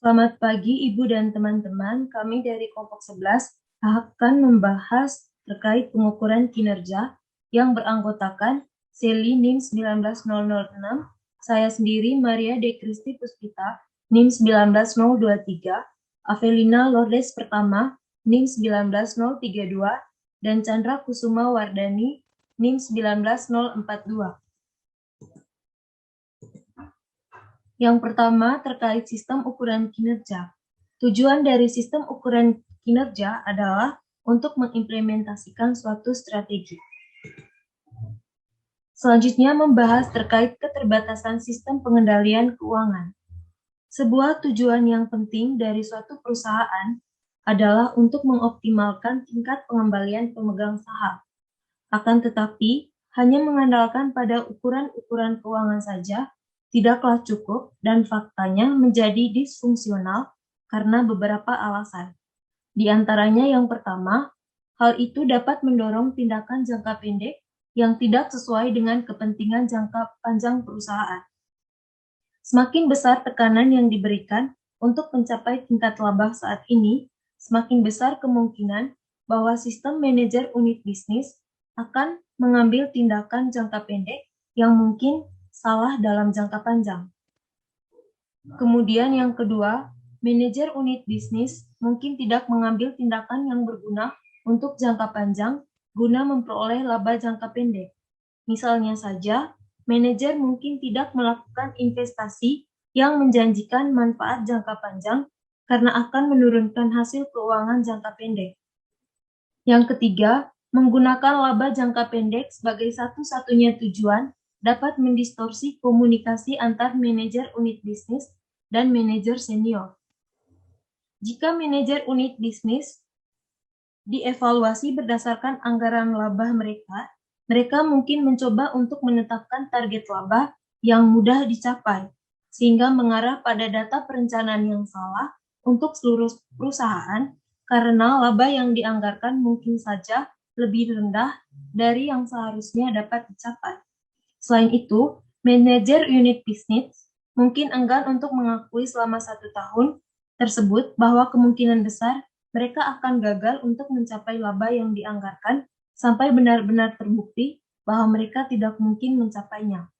Selamat pagi Ibu dan teman-teman, kami dari kelompok 11 akan membahas terkait pengukuran kinerja yang beranggotakan Seli NIM 19006, saya sendiri Maria De Kristi Puspita NIM 19023, Avelina Lourdes Pertama NIM 19032, dan Chandra Kusuma Wardani NIM 19042. Yang pertama terkait sistem ukuran kinerja. Tujuan dari sistem ukuran kinerja adalah untuk mengimplementasikan suatu strategi. Selanjutnya membahas terkait keterbatasan sistem pengendalian keuangan. Sebuah tujuan yang penting dari suatu perusahaan adalah untuk mengoptimalkan tingkat pengembalian pemegang saham. Akan tetapi, hanya mengandalkan pada ukuran-ukuran keuangan saja tidaklah cukup dan faktanya menjadi disfungsional karena beberapa alasan. Di antaranya yang pertama, hal itu dapat mendorong tindakan jangka pendek yang tidak sesuai dengan kepentingan jangka panjang perusahaan. Semakin besar tekanan yang diberikan untuk mencapai tingkat laba saat ini, semakin besar kemungkinan bahwa sistem manajer unit bisnis akan mengambil tindakan jangka pendek yang mungkin salah dalam jangka panjang. Kemudian yang kedua, manajer unit bisnis mungkin tidak mengambil tindakan yang berguna untuk jangka panjang guna memperoleh laba jangka pendek. Misalnya saja, manajer mungkin tidak melakukan investasi yang menjanjikan manfaat jangka panjang karena akan menurunkan hasil keuangan jangka pendek. Yang ketiga, menggunakan laba jangka pendek sebagai satu-satunya tujuan dapat mendistorsi komunikasi antar manajer unit bisnis dan manajer senior. Jika manajer unit bisnis dievaluasi berdasarkan anggaran laba mereka mungkin mencoba untuk menetapkan target laba yang mudah dicapai, sehingga mengarah pada data perencanaan yang salah untuk seluruh perusahaan karena laba yang dianggarkan mungkin saja lebih rendah dari yang seharusnya dapat dicapai. Selain itu, manajer unit bisnis mungkin enggan untuk mengakui selama 1 tahun tersebut bahwa kemungkinan besar mereka akan gagal untuk mencapai laba yang dianggarkan sampai benar-benar terbukti bahwa mereka tidak mungkin mencapainya.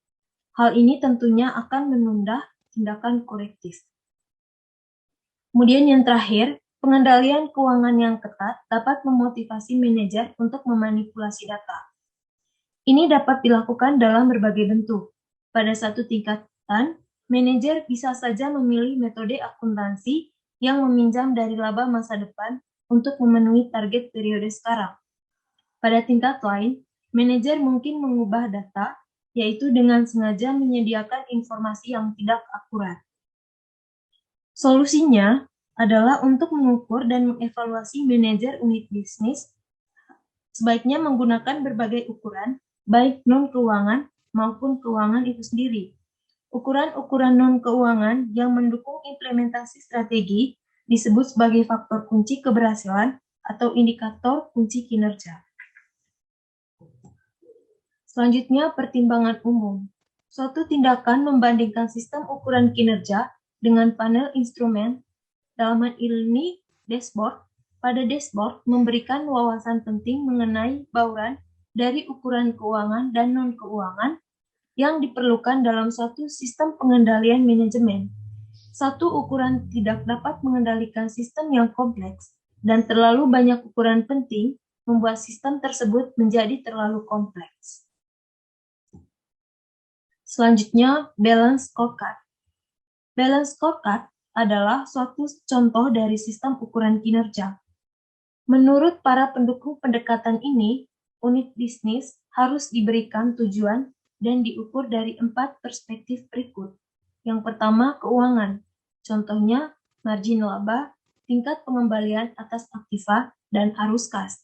Hal ini tentunya akan menunda tindakan korektif. Kemudian yang terakhir, pengendalian keuangan yang ketat dapat memotivasi manajer untuk memanipulasi data. Ini dapat dilakukan dalam berbagai bentuk. Pada satu tingkatan, manajer bisa saja memilih metode akuntansi yang meminjam dari laba masa depan untuk memenuhi target periode sekarang. Pada tingkat lain, manajer mungkin mengubah data, yaitu dengan sengaja menyediakan informasi yang tidak akurat. Solusinya adalah untuk mengukur dan mengevaluasi manajer unit bisnis, sebaiknya menggunakan berbagai ukuran, baik non-keuangan maupun keuangan itu sendiri. Ukuran-ukuran non-keuangan yang mendukung implementasi strategi disebut sebagai faktor kunci keberhasilan atau indikator kunci kinerja. Selanjutnya, pertimbangan umum. Suatu tindakan membandingkan sistem ukuran kinerja dengan panel instrumen, dalam hal ini dashboard. Pada dashboard memberikan wawasan penting mengenai bauran dari ukuran keuangan dan non-keuangan yang diperlukan dalam suatu sistem pengendalian manajemen. Satu ukuran tidak dapat mengendalikan sistem yang kompleks, dan terlalu banyak ukuran penting membuat sistem tersebut menjadi terlalu kompleks. Selanjutnya, balance scorecard. Balance scorecard adalah suatu contoh dari sistem ukuran kinerja. Menurut para pendukung pendekatan ini, unit bisnis harus diberikan tujuan dan diukur dari 4 perspektif berikut. Yang pertama, keuangan. Contohnya, margin laba, tingkat pengembalian atas aktiva, dan arus kas.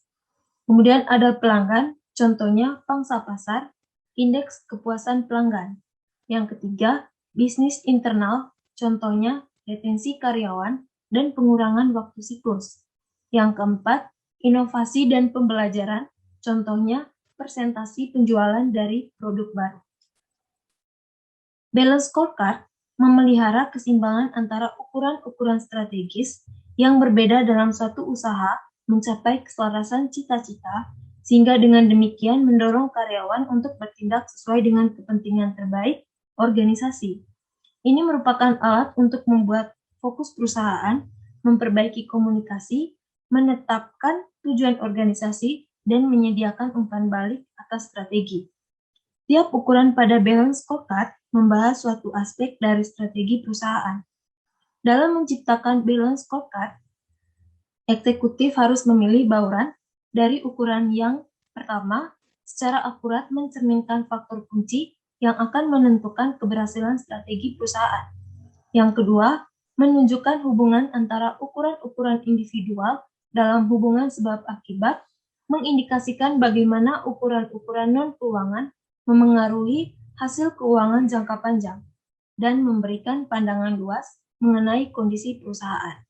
Kemudian ada pelanggan, contohnya pangsa pasar, indeks kepuasan pelanggan. Yang ketiga, bisnis internal, contohnya retensi karyawan dan pengurangan waktu siklus. Yang keempat, inovasi dan pembelajaran, contohnya persentasi penjualan dari produk baru. Balance scorecard memelihara keseimbangan antara ukuran-ukuran strategis yang berbeda dalam suatu usaha mencapai keselarasan cita-cita, sehingga dengan demikian mendorong karyawan untuk bertindak sesuai dengan kepentingan terbaik organisasi. Ini merupakan alat untuk membuat fokus perusahaan, memperbaiki komunikasi, menetapkan tujuan organisasi, dan menyediakan umpan balik atas strategi. Tiap ukuran pada balance scorecard membahas suatu aspek dari strategi perusahaan. Dalam menciptakan balance scorecard, eksekutif harus memilih bauran dari ukuran yang pertama secara akurat mencerminkan faktor kunci yang akan menentukan keberhasilan strategi perusahaan. Yang kedua, menunjukkan hubungan antara ukuran-ukuran individual dalam hubungan sebab akibat, mengindikasikan bagaimana ukuran-ukuran non-keuangan memengaruhi hasil keuangan jangka panjang, dan memberikan pandangan luas mengenai kondisi perusahaan.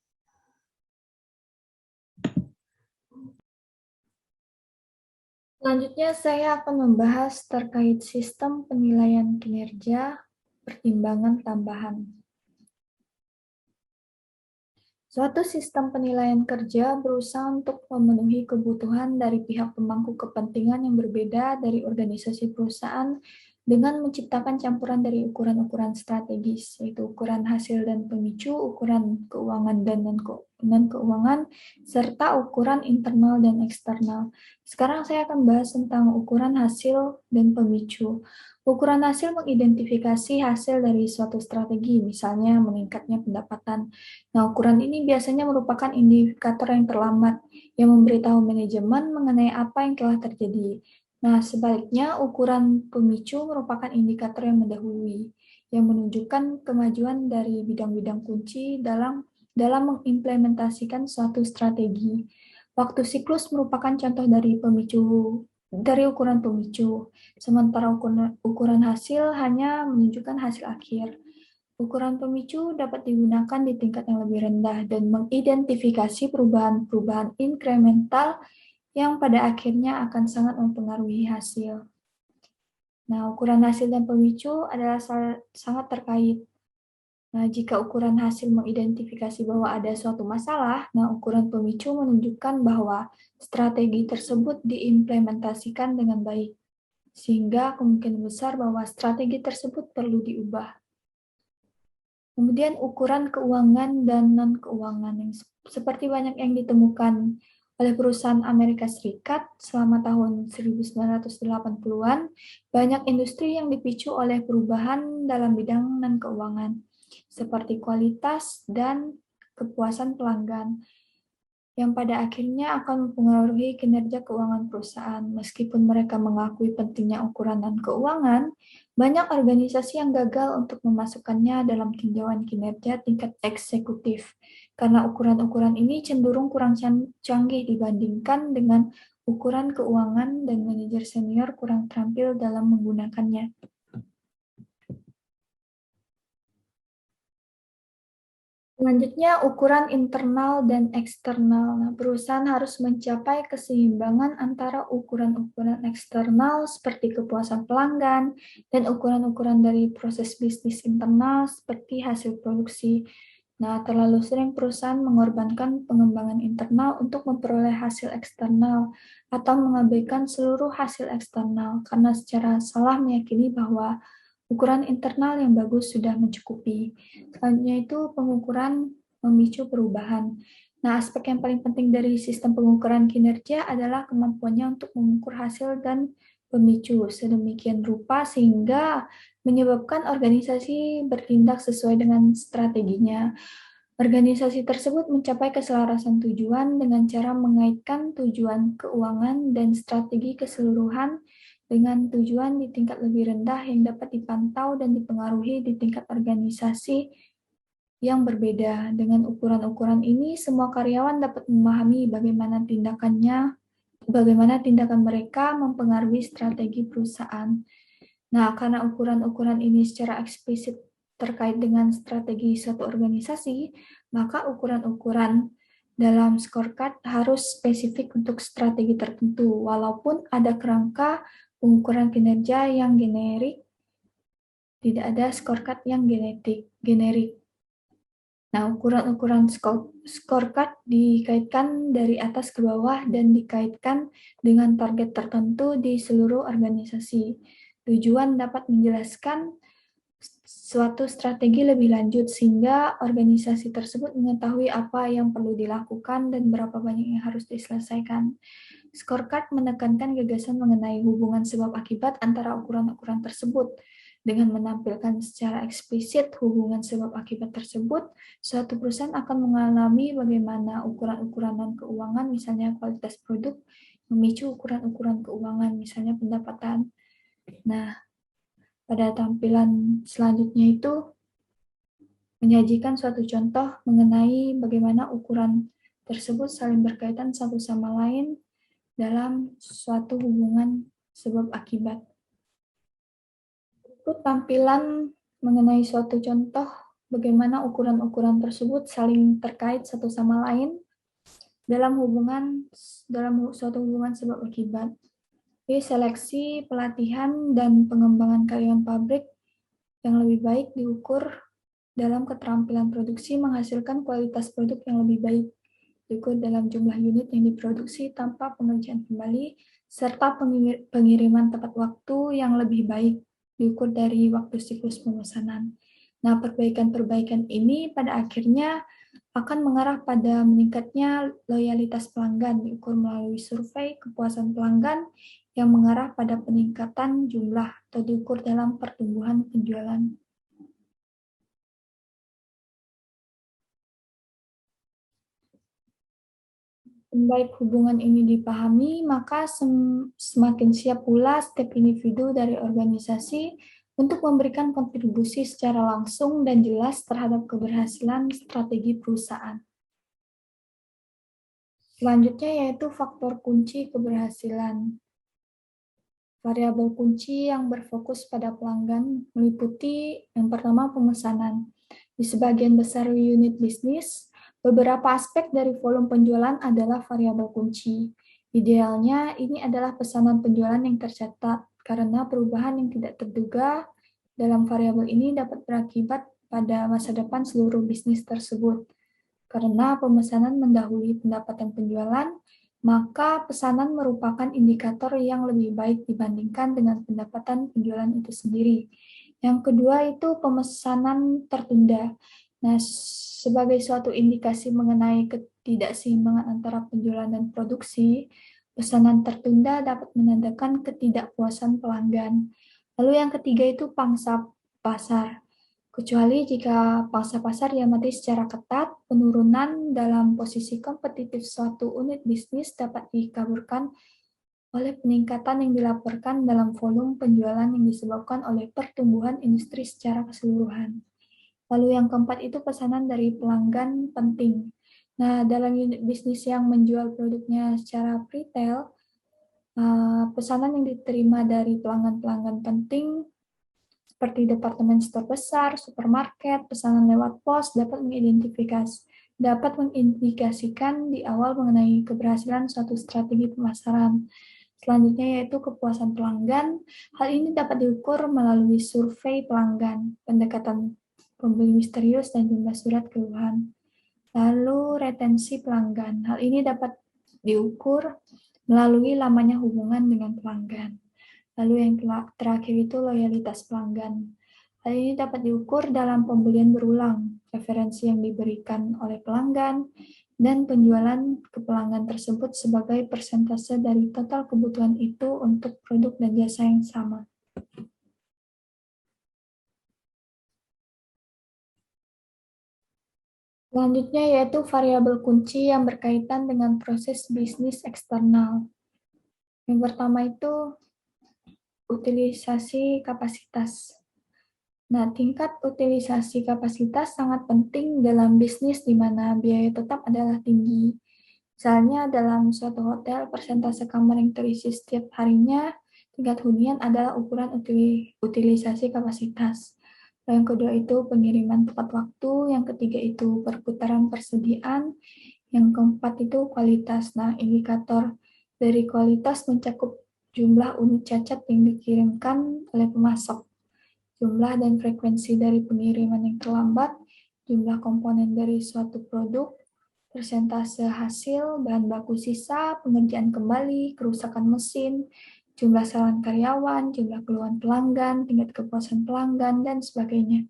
Selanjutnya saya akan membahas terkait sistem penilaian kinerja pertimbangan tambahan. Suatu sistem penilaian kerja berusaha untuk memenuhi kebutuhan dari pihak pemangku kepentingan yang berbeda dari organisasi perusahaan dengan menciptakan campuran dari ukuran-ukuran strategis, yaitu ukuran hasil dan pemicu, ukuran keuangan dan non-keuangan, serta ukuran internal dan eksternal. Sekarang saya akan bahas tentang ukuran hasil dan pemicu. Ukuran hasil mengidentifikasi hasil dari suatu strategi, misalnya meningkatnya pendapatan. Nah, ukuran ini biasanya merupakan indikator yang terlambat yang memberitahu manajemen mengenai apa yang telah terjadi. Nah, sebaliknya ukuran pemicu merupakan indikator yang mendahului yang menunjukkan kemajuan dari bidang-bidang kunci dalam mengimplementasikan suatu strategi. Waktu siklus merupakan contoh dari ukuran pemicu, sementara ukuran hasil hanya menunjukkan hasil akhir. Ukuran pemicu dapat digunakan di tingkat yang lebih rendah dan mengidentifikasi perubahan-perubahan inkremental yang pada akhirnya akan sangat mempengaruhi hasil. Nah, ukuran hasil dan pemicu adalah sangat terkait. Nah, jika ukuran hasil mengidentifikasi bahwa ada suatu masalah, nah ukuran pemicu menunjukkan bahwa strategi tersebut diimplementasikan dengan baik, sehingga kemungkinan besar bahwa strategi tersebut perlu diubah. Kemudian ukuran keuangan dan non-keuangan yang seperti banyak yang ditemukan oleh perusahaan Amerika Serikat selama tahun 1980-an, banyak industri yang dipicu oleh perubahan dalam bidang non-keuangan, seperti kualitas dan kepuasan pelanggan, yang pada akhirnya akan mempengaruhi kinerja keuangan perusahaan. Meskipun mereka mengakui pentingnya ukuran dan keuangan, banyak organisasi yang gagal untuk memasukkannya dalam tinjauan kinerja tingkat eksekutif, karena ukuran-ukuran ini cenderung kurang canggih dibandingkan dengan ukuran keuangan dan manajer senior kurang terampil dalam menggunakannya. Selanjutnya, ukuran internal dan eksternal. Nah, perusahaan harus mencapai keseimbangan antara ukuran-ukuran eksternal seperti kepuasan pelanggan dan ukuran-ukuran dari proses bisnis internal seperti hasil produksi. Nah, terlalu sering perusahaan mengorbankan pengembangan internal untuk memperoleh hasil eksternal atau mengabaikan seluruh hasil eksternal karena secara salah meyakini bahwa ukuran internal yang bagus sudah mencukupi. Selanjutnya itu pengukuran memicu perubahan. Nah, aspek yang paling penting dari sistem pengukuran kinerja adalah kemampuannya untuk mengukur hasil dan pemicu sedemikian rupa sehingga menyebabkan organisasi bertindak sesuai dengan strateginya. Organisasi tersebut mencapai keselarasan tujuan dengan cara mengaitkan tujuan keuangan dan strategi keseluruhan dengan tujuan di tingkat lebih rendah yang dapat dipantau dan dipengaruhi di tingkat organisasi yang berbeda. Dengan ukuran-ukuran ini, semua karyawan dapat memahami bagaimana tindakan mereka mempengaruhi strategi perusahaan. Nah, karena ukuran-ukuran ini secara eksplisit terkait dengan strategi suatu organisasi, maka ukuran-ukuran dalam scorecard harus spesifik untuk strategi tertentu, walaupun ada kerangka pengukuran kinerja yang generik Tidak ada scorecard yang generik. Nah, ukuran-ukuran scorecard dikaitkan dari atas ke bawah dan dikaitkan dengan target tertentu di seluruh organisasi. Tujuan dapat menjelaskan suatu strategi lebih lanjut sehingga organisasi tersebut mengetahui apa yang perlu dilakukan dan berapa banyak yang harus diselesaikan. Scorecard menekankan gagasan mengenai hubungan sebab akibat antara ukuran-ukuran tersebut. Dengan menampilkan secara eksplisit hubungan sebab akibat tersebut, suatu perusahaan akan mengalami bagaimana ukuran-ukuran keuangan, misalnya kualitas produk, memicu ukuran-ukuran keuangan, misalnya pendapatan. Nah, pada tampilan selanjutnya itu menyajikan suatu contoh mengenai bagaimana ukuran tersebut saling berkaitan satu sama lain dalam suatu hubungan sebab akibat. Itu tampilan mengenai suatu contoh bagaimana ukuran-ukuran tersebut saling terkait satu sama lain dalam suatu hubungan sebab akibat. Jadi, seleksi, pelatihan, dan pengembangan karyawan pabrik yang lebih baik diukur dalam keterampilan produksi menghasilkan kualitas produk yang lebih baik, diukur dalam jumlah unit yang diproduksi tanpa pengerjaan kembali, serta pengiriman tepat waktu yang lebih baik, diukur dari waktu siklus pemesanan. Nah, perbaikan-perbaikan ini pada akhirnya akan mengarah pada meningkatnya loyalitas pelanggan, diukur melalui survei kepuasan pelanggan yang mengarah pada peningkatan jumlah atau diukur dalam pertumbuhan penjualan. Baik hubungan ini dipahami, maka semakin siap pula setiap individu dari organisasi untuk memberikan kontribusi secara langsung dan jelas terhadap keberhasilan strategi perusahaan. Selanjutnya yaitu faktor kunci keberhasilan. Variabel kunci yang berfokus pada pelanggan meliputi yang pertama pemesanan. Di sebagian besar unit bisnis, beberapa aspek dari volume penjualan adalah variabel kunci. Idealnya, ini adalah pesanan penjualan yang tercatat, karena perubahan yang tidak terduga dalam variabel ini dapat berakibat pada masa depan seluruh bisnis tersebut. Karena pemesanan mendahului pendapatan penjualan, maka pesanan merupakan indikator yang lebih baik dibandingkan dengan pendapatan penjualan itu sendiri. Yang kedua itu pemesanan tertunda. Nah, sebagai suatu indikasi mengenai ketidakseimbangan antara penjualan dan produksi, pesanan tertunda dapat menandakan ketidakpuasan pelanggan. Lalu yang ketiga itu pangsa pasar. Kecuali jika pangsa pasar diamati secara ketat, penurunan dalam posisi kompetitif suatu unit bisnis dapat dikaburkan oleh peningkatan yang dilaporkan dalam volume penjualan yang disebabkan oleh pertumbuhan industri secara keseluruhan. Lalu yang keempat itu pesanan dari pelanggan penting. Nah, dalam unit bisnis yang menjual produknya secara retail, pesanan yang diterima dari pelanggan-pelanggan penting seperti departemen store besar, supermarket, pesanan lewat pos dapat mengindikasikan di awal mengenai keberhasilan suatu strategi pemasaran. Selanjutnya yaitu kepuasan pelanggan. Hal ini dapat diukur melalui survei pelanggan, pendekatan pembeli misterius, dan jumlah surat keluhan. Lalu retensi pelanggan. Hal ini dapat diukur melalui lamanya hubungan dengan pelanggan. Lalu yang terakhir itu loyalitas pelanggan. Hal ini dapat diukur dalam pembelian berulang, referensi yang diberikan oleh pelanggan, dan penjualan ke pelanggan tersebut sebagai persentase dari total kebutuhan itu untuk produk dan jasa yang sama. Selanjutnya yaitu variabel kunci yang berkaitan dengan proses bisnis eksternal. Yang pertama itu utilisasi kapasitas. Nah, tingkat utilisasi kapasitas sangat penting dalam bisnis di mana biaya tetap adalah tinggi. Misalnya dalam suatu hotel, persentase kamar yang terisi setiap harinya, tingkat hunian adalah ukuran utilisasi kapasitas. Yang kedua itu pengiriman tepat waktu, yang ketiga itu perputaran persediaan, yang keempat itu kualitas. Nah, indikator dari kualitas mencakup jumlah unit cacat yang dikirimkan oleh pemasok. jumlah dan frekuensi dari pengiriman yang terlambat, jumlah komponen dari suatu produk, persentase hasil, bahan baku sisa, pengerjaan kembali, kerusakan mesin, jumlah saran karyawan, jumlah keluhan pelanggan, tingkat kepuasan pelanggan, dan sebagainya.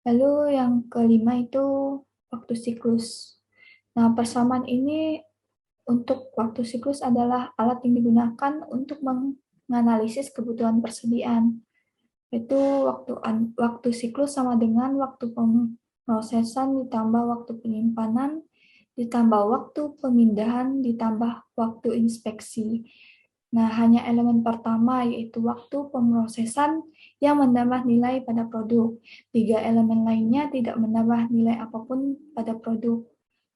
Lalu yang kelima itu waktu siklus. Nah, persamaan ini untuk waktu siklus adalah alat yang digunakan untuk menganalisis kebutuhan persediaan. Itu waktu siklus sama dengan waktu pemrosesan ditambah waktu penyimpanan, ditambah waktu pemindahan, ditambah waktu inspeksi. Nah, hanya elemen pertama yaitu waktu pemrosesan yang menambah nilai pada produk. 3 elemen lainnya tidak menambah nilai apapun pada produk.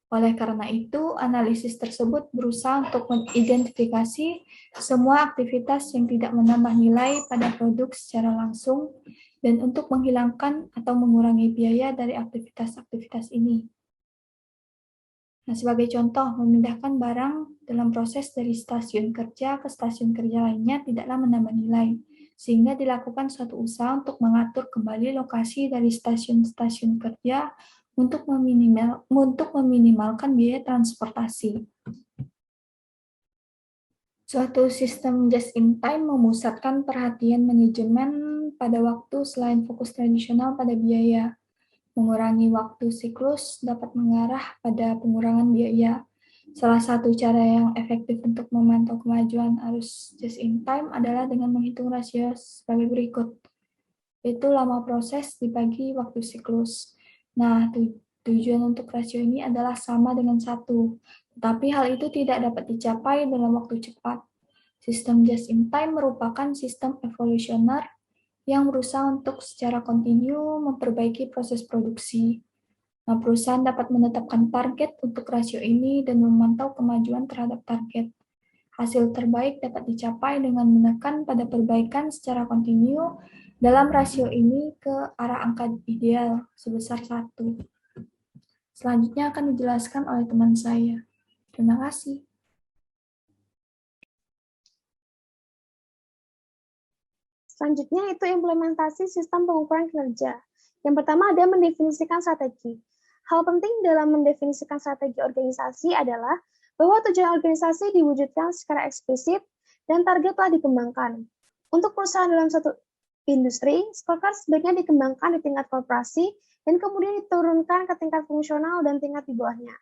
Oleh karena itu, analisis tersebut berusaha untuk mengidentifikasi semua aktivitas yang tidak menambah nilai pada produk secara langsung dan untuk menghilangkan atau mengurangi biaya dari aktivitas-aktivitas ini. Nah, sebagai contoh, memindahkan barang dalam proses dari stasiun kerja ke stasiun kerja lainnya tidaklah menambah nilai, sehingga dilakukan suatu usaha untuk mengatur kembali lokasi dari stasiun-stasiun kerja untuk meminimalkan biaya transportasi. Suatu sistem just-in-time memusatkan perhatian manajemen pada waktu selain fokus tradisional pada biaya. Mengurangi waktu siklus dapat mengarah pada pengurangan biaya. Salah satu cara yang efektif untuk memantau kemajuan arus just-in-time adalah dengan menghitung rasio sebagai berikut. Itu lama proses dibagi waktu siklus. Nah, tujuan untuk rasio ini adalah sama dengan 1, tetapi hal itu tidak dapat dicapai dalam waktu cepat. Sistem just-in-time merupakan sistem evolusioner yang berusaha untuk secara kontinu memperbaiki proses produksi. Nah, perusahaan dapat menetapkan target untuk rasio ini dan memantau kemajuan terhadap target. Hasil terbaik dapat dicapai dengan menekan pada perbaikan secara kontinu dalam rasio ini ke arah angka ideal sebesar 1. Selanjutnya akan dijelaskan oleh teman saya. Terima kasih. Selanjutnya itu implementasi sistem pengukuran kinerja. Yang pertama ada mendefinisikan strategi. Hal penting dalam mendefinisikan strategi organisasi adalah bahwa tujuan organisasi diwujudkan secara eksplisit dan target telah dikembangkan. Untuk perusahaan dalam satu industri, scorecard sebaiknya dikembangkan di tingkat korporasi dan kemudian diturunkan ke tingkat fungsional dan tingkat di bawahnya.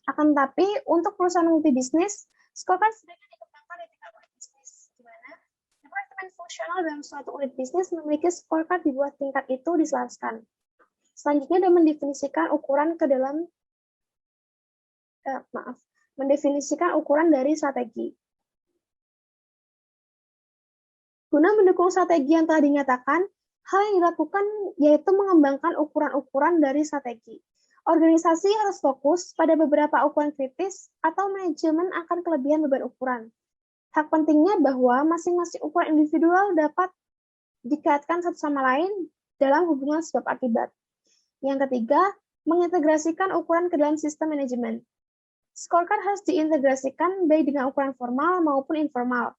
Akan tetapi, untuk perusahaan multibisnis, scorecard sebaiknya dikembangkan di tingkat unit bisnis, di mana departemen fungsional dalam suatu unit bisnis memiliki scorecard di bawah tingkat itu diselaraskan. Selanjutnya ada mendefinisikan ukuran ke dalam mendefinisikan ukuran dari strategi. Guna mendukung strategi yang telah dinyatakan, hal yang dilakukan yaitu mengembangkan ukuran-ukuran dari strategi. Organisasi harus fokus pada beberapa ukuran kritis atau manajemen akan kelebihan beban ukuran. Hak pentingnya bahwa masing-masing ukuran individual dapat dikaitkan satu sama lain dalam hubungan sebab akibat. Yang ketiga, mengintegrasikan ukuran ke dalam sistem manajemen. Scorecard harus diintegrasikan baik dengan ukuran formal maupun informal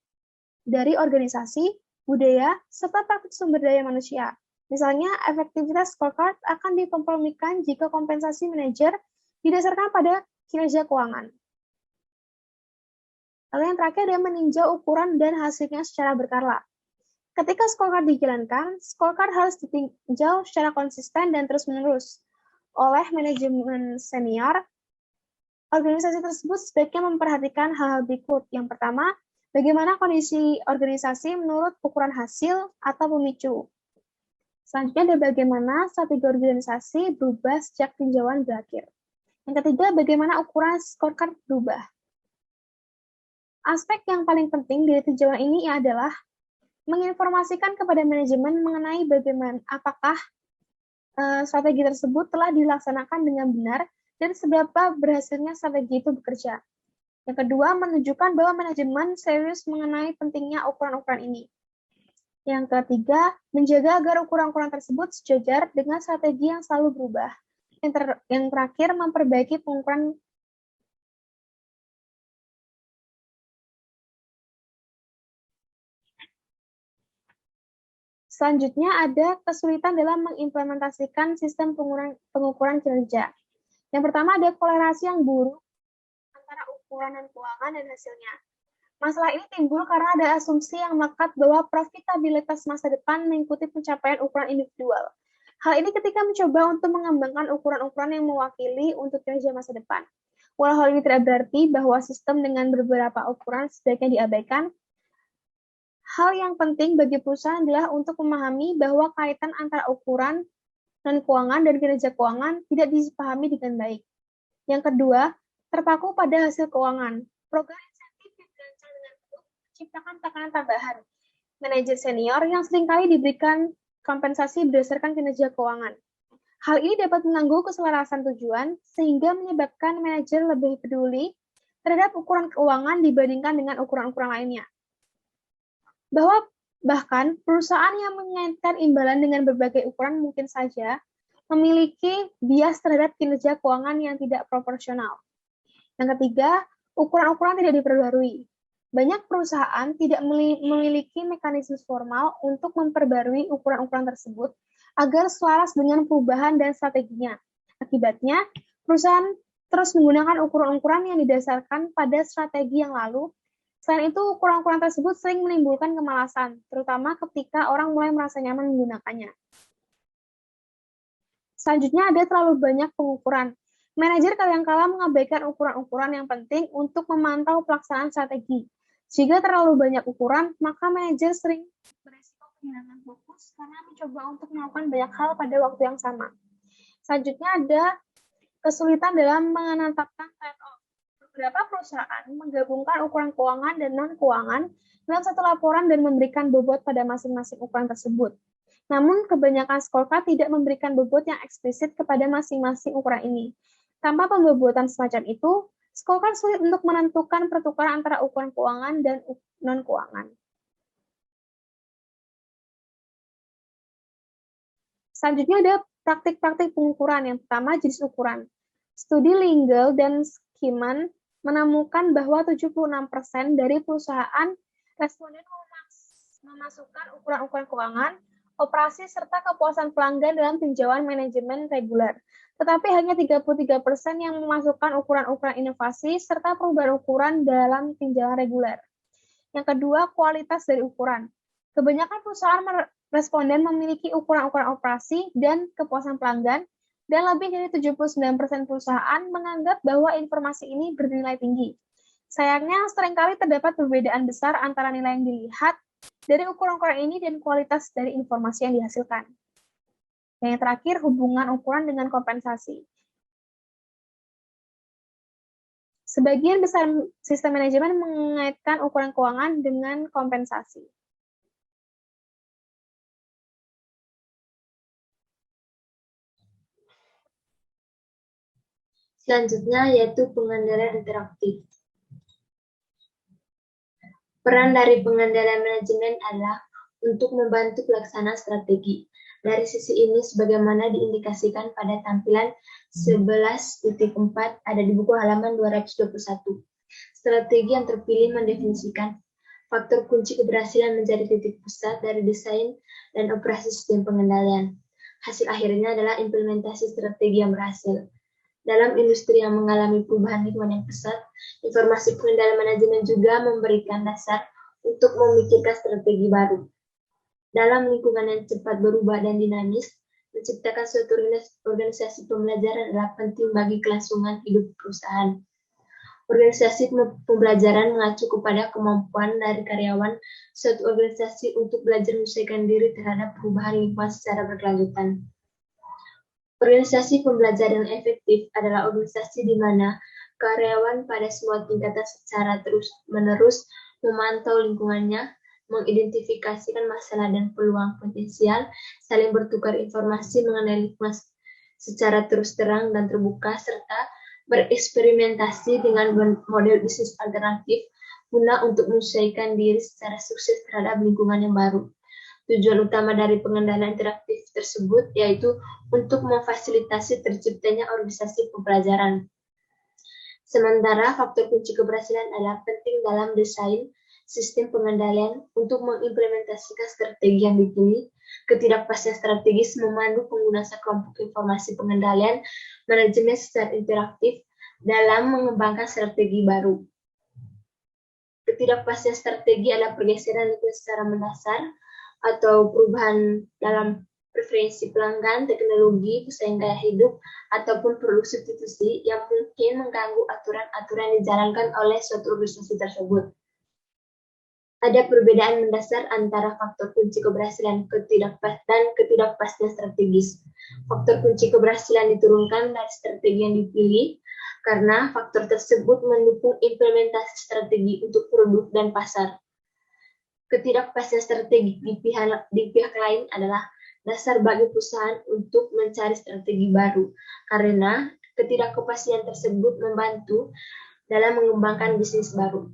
dari organisasi, budaya, serta praktik sumber daya manusia. Misalnya, efektivitas scorecard akan dikompromikan jika kompensasi manajer didasarkan pada kinerja keuangan. Lalu yang terakhir adalah meninjau ukuran dan hasilnya secara berkala. Ketika scorecard dijalankan, scorecard harus ditinjau secara konsisten dan terus-menerus oleh manajemen senior. Organisasi tersebut sebaiknya memperhatikan hal-hal berikut. Yang pertama, bagaimana kondisi organisasi menurut ukuran hasil atau pemicu. Selanjutnya ada bagaimana strategi organisasi berubah sejak tinjauan berakhir. Yang ketiga, bagaimana ukuran scorecard berubah. Aspek yang paling penting dari tinjauan ini adalah menginformasikan kepada manajemen mengenai bagaimana apakah strategi tersebut telah dilaksanakan dengan benar dan seberapa berhasilnya strategi itu bekerja. Yang kedua, menunjukkan bahwa manajemen serius mengenai pentingnya ukuran-ukuran ini. Yang ketiga, menjaga agar ukuran-ukuran tersebut sejajar dengan strategi yang selalu berubah. Yang terakhir, memperbaiki pengukuran. Selanjutnya ada kesulitan dalam mengimplementasikan sistem pengukuran kinerja. Yang pertama ada korelasi yang buruk antara ukuran dan keuangan dan hasilnya. Masalah ini timbul karena ada asumsi yang melekat bahwa profitabilitas masa depan mengikuti pencapaian ukuran individual. Hal ini ketika mencoba untuk mengembangkan ukuran-ukuran yang mewakili untuk kinerja masa depan. Walau hal ini tidak berarti bahwa sistem dengan beberapa ukuran sebaiknya diabaikan, hal yang penting bagi perusahaan adalah untuk memahami bahwa kaitan antara ukuran dan keuangan dan kinerja keuangan tidak dipahami dengan baik. Yang kedua, terpaku pada hasil keuangan. Program insentif yang dirancang dengan baik menciptakan tekanan tambahan. Manajer senior yang seringkali diberikan kompensasi berdasarkan kinerja keuangan. Hal ini dapat mengganggu keselarasan tujuan sehingga menyebabkan manajer lebih peduli terhadap ukuran keuangan dibandingkan dengan ukuran-ukuran lainnya. Bahkan perusahaan yang mengaitkan imbalan dengan berbagai ukuran mungkin saja memiliki bias terhadap kinerja keuangan yang tidak proporsional. Yang ketiga, ukuran-ukuran tidak diperbarui. Banyak perusahaan tidak memiliki mekanisme formal untuk memperbarui ukuran-ukuran tersebut agar selaras dengan perubahan dan strateginya. Akibatnya, perusahaan terus menggunakan ukuran-ukuran yang didasarkan pada strategi yang lalu. Selain itu, ukuran-ukuran tersebut sering menimbulkan kemalasan, terutama ketika orang mulai merasa nyaman menggunakannya. Selanjutnya ada terlalu banyak pengukuran. Manajer kadang-kala mengabaikan ukuran-ukuran yang penting untuk memantau pelaksanaan strategi. Jika terlalu banyak ukuran, maka manajer sering beresiko kehilangan fokus karena mencoba untuk melakukan banyak hal pada waktu yang sama. Selanjutnya ada kesulitan dalam menetapkan trade-off. Beberapa perusahaan menggabungkan ukuran keuangan dan non-keuangan dalam satu laporan dan memberikan bobot pada masing-masing ukuran tersebut. Namun, kebanyakan scorecard tidak memberikan bobot yang eksplisit kepada masing-masing ukuran ini. Tanpa pembobotan semacam itu, scorecard sulit untuk menentukan pertukaran antara ukuran keuangan dan non-keuangan. Selanjutnya ada praktik-praktik pengukuran. Yang pertama, jenis ukuran. Studi Lingle dan Skiman menemukan bahwa 76% dari perusahaan responden memasukkan ukuran-ukuran keuangan, operasi, serta kepuasan pelanggan dalam tinjauan manajemen reguler. Tetapi hanya 33% yang memasukkan ukuran-ukuran inovasi serta perubahan ukuran dalam tinjauan reguler. Yang kedua, kualitas dari ukuran. Kebanyakan perusahaan responden memiliki ukuran-ukuran operasi dan kepuasan pelanggan, dan lebih dari 79% perusahaan menganggap bahwa informasi ini bernilai tinggi. Sayangnya, seringkali terdapat perbedaan besar antara nilai yang dilihat dari ukuran-ukuran ini dan kualitas dari informasi yang dihasilkan. Dan yang terakhir, hubungan ukuran dengan kompensasi. Sebagian besar sistem manajemen mengaitkan ukuran keuangan dengan kompensasi. Selanjutnya yaitu pengendalian interaktif. Peran dari pengendalian manajemen adalah untuk membantu pelaksanaan strategi. Dari sisi ini, sebagaimana diindikasikan pada tampilan 11.4 ada di buku halaman 221. Strategi yang terpilih mendefinisikan faktor kunci keberhasilan menjadi titik pusat dari desain dan operasi sistem pengendalian. Hasil akhirnya adalah implementasi strategi yang berhasil. Dalam industri yang mengalami perubahan lingkungan yang pesat, informasi pengendalian manajemen juga memberikan dasar untuk memikirkan strategi baru. Dalam lingkungan yang cepat berubah dan dinamis, menciptakan suatu organisasi pembelajaran adalah penting bagi kelangsungan hidup perusahaan. Organisasi pembelajaran mengacu kepada kemampuan dari karyawan suatu organisasi untuk belajar menyesuaikan diri terhadap perubahan lingkungan secara berkelanjutan. Organisasi pembelajaran yang efektif adalah organisasi di mana karyawan pada semua tingkatan secara terus-menerus memantau lingkungannya, mengidentifikasikan masalah dan peluang potensial, saling bertukar informasi mengenai lingkungan secara terus terang dan terbuka, serta bereksperimentasi dengan model bisnis alternatif guna untuk menyesuaikan diri secara sukses terhadap lingkungan yang baru. Tujuan utama dari pengendalian interaktif tersebut yaitu untuk memfasilitasi terciptanya organisasi pembelajaran. Sementara faktor kunci keberhasilan adalah penting dalam desain sistem pengendalian untuk mengimplementasikan strategi yang dipilih. Ketidakpastian strategis memandu pengguna sekelompok informasi pengendalian manajemen secara interaktif dalam mengembangkan strategi baru. Ketidakpastian strategi adalah pergeseran lingkungan secara mendasar atau perubahan dalam preferensi pelanggan, teknologi, pesaing gaya hidup, ataupun produk substitusi yang mungkin mengganggu aturan-aturan yang dijalankan oleh suatu organisasi tersebut. Ada perbedaan mendasar antara faktor kunci keberhasilan dan ketidakpastian strategis. Faktor kunci keberhasilan diturunkan dari strategi yang dipilih karena faktor tersebut mendukung implementasi strategi untuk produk dan pasar. Ketidakpastian strategi di pihak lain adalah dasar bagi perusahaan untuk mencari strategi baru, karena ketidakpastian tersebut membantu dalam mengembangkan bisnis baru.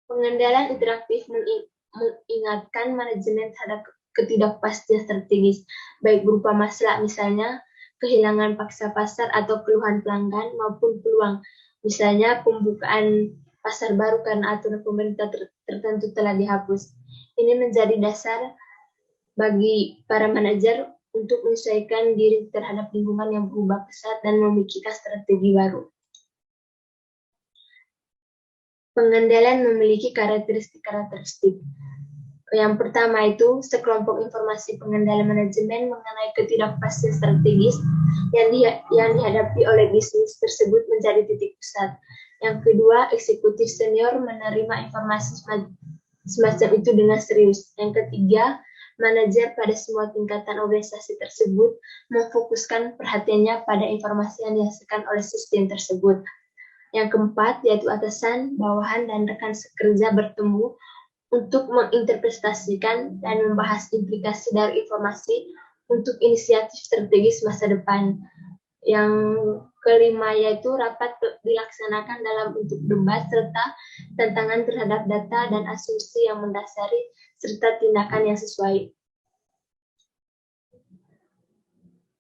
Pengendalian interaktif mengingatkan manajemen terhadap ketidakpastian strategis, baik berupa masalah misalnya kehilangan paksa pasar atau keluhan pelanggan maupun peluang, misalnya pembukaan pasar baru karena aturan pemerintah tertentu telah dihapus. Ini menjadi dasar bagi para manajer untuk menyesuaikan diri terhadap lingkungan yang berubah pesat dan memikirkan strategi baru. Pengendalian memiliki karakteristik. Yang pertama itu sekelompok informasi pengendalian manajemen mengenai ketidakpastian strategis yang dihadapi oleh bisnis tersebut menjadi titik pusat. Yang kedua, eksekutif senior menerima informasi semacam itu dengan serius. Yang ketiga, manajer pada semua tingkatan organisasi tersebut memfokuskan perhatiannya pada informasi yang dihasilkan oleh sistem tersebut. Yang keempat, yaitu atasan, bawahan, dan rekan sekerja bertemu untuk menginterpretasikan dan membahas implikasi dari informasi untuk inisiatif strategis masa depan. Yang kelima, yaitu rapat dilaksanakan dalam bentuk debat serta tantangan terhadap data dan asumsi yang mendasari serta tindakan yang sesuai.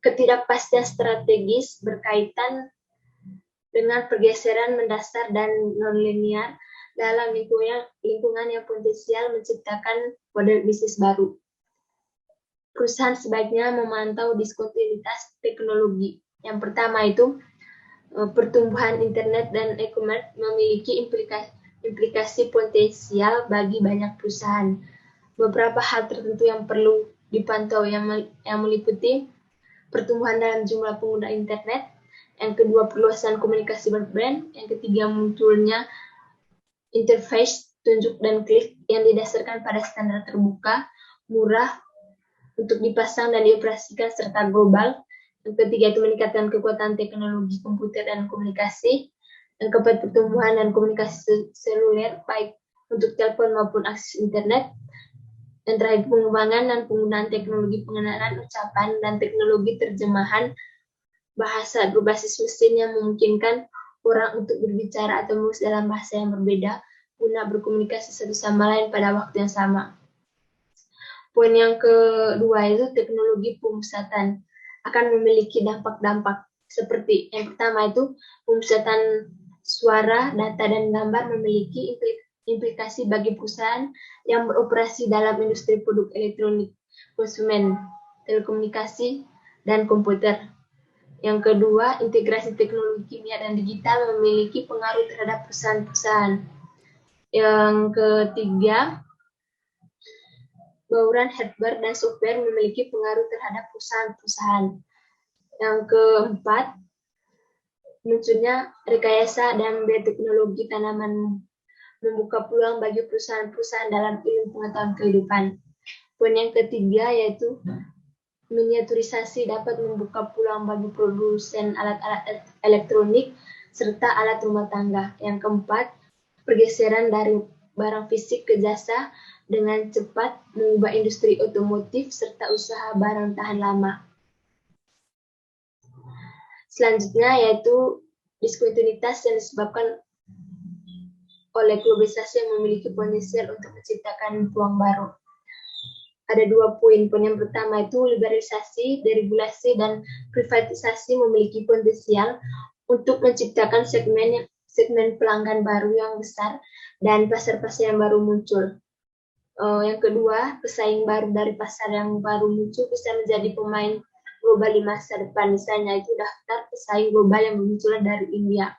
Ketidakpastian strategis berkaitan dengan pergeseran mendasar dan non-linear dalam lingkungan yang potensial menciptakan model bisnis baru. Perusahaan sebaiknya memantau diskontinuitas teknologi. Yang pertama itu, pertumbuhan internet dan e-commerce memiliki implikasi potensial bagi banyak perusahaan. Beberapa hal tertentu yang perlu dipantau yang meliputi pertumbuhan dalam jumlah pengguna internet, yang kedua perluasan komunikasi berbrand, yang ketiga munculnya interface tunjuk dan klik yang didasarkan pada standar terbuka, murah untuk dipasang dan dioperasikan serta global. Yang ketiga itu meningkatkan kekuatan teknologi komputer dan komunikasi. Yang keempat pertumbuhan dan komunikasi seluler baik untuk telepon maupun akses internet. Yang terakhir pengembangan dan penggunaan teknologi pengenalan ucapan dan teknologi terjemahan bahasa berbasis mesin yang memungkinkan orang untuk berbicara atau menulis dalam bahasa yang berbeda guna berkomunikasi satu sama lain pada waktu yang sama. Poin yang kedua itu teknologi pemusatan akan memiliki dampak-dampak seperti yang pertama itu pemusatan suara, data, dan gambar memiliki implikasi bagi perusahaan yang beroperasi dalam industri produk elektronik, konsumen, telekomunikasi, dan komputer. Yang kedua, integrasi teknologi kimia dan digital memiliki pengaruh terhadap perusahaan-perusahaan. Yang ketiga, bauran hardware dan software memiliki pengaruh terhadap perusahaan-perusahaan. Yang keempat, munculnya rekayasa dan bioteknologi tanaman membuka peluang bagi perusahaan-perusahaan dalam ilmu pengetahuan kehidupan. Poin yang ketiga yaitu miniaturisasi dapat membuka peluang bagi produsen alat-alat elektronik serta alat rumah tangga. Yang keempat, pergeseran dari barang fisik ke jasa dengan cepat mengubah industri otomotif serta usaha barang tahan lama. Selanjutnya yaitu diskontinuitas yang disebabkan oleh globalisasi yang memiliki potensial untuk menciptakan peluang baru. Ada dua poin. Poin yang pertama itu liberalisasi, deregulasi, dan privatisasi memiliki potensial untuk menciptakan segmen pelanggan baru yang besar, dan pasar-pasar yang baru muncul. Yang kedua, pesaing baru dari pasar yang baru muncul bisa menjadi pemain global di masa depan. Misalnya itu daftar pesaing global yang bermunculan dari India.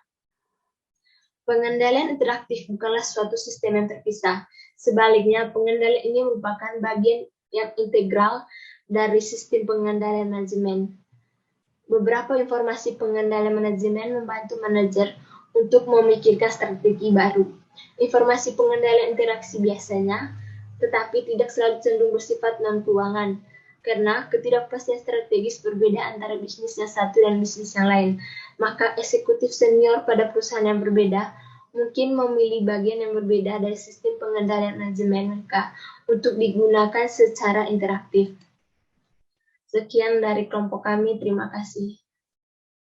Pengendalian interaktif bukanlah suatu sistem yang terpisah. Sebaliknya, pengendalian ini merupakan bagian yang integral dari sistem pengendalian manajemen. Beberapa informasi pengendalian manajemen membantu manajer untuk memikirkan strategi baru. Informasi pengendalian interaksi biasanya, tetapi tidak selalu cenderung bersifat non-keuangan, karena ketidakpastian strategis berbeda antara bisnis yang satu dan bisnis yang lain. Maka eksekutif senior pada perusahaan yang berbeda mungkin memilih bagian yang berbeda dari sistem pengendalian manajemen mereka untuk digunakan secara interaktif. Sekian dari kelompok kami, terima kasih.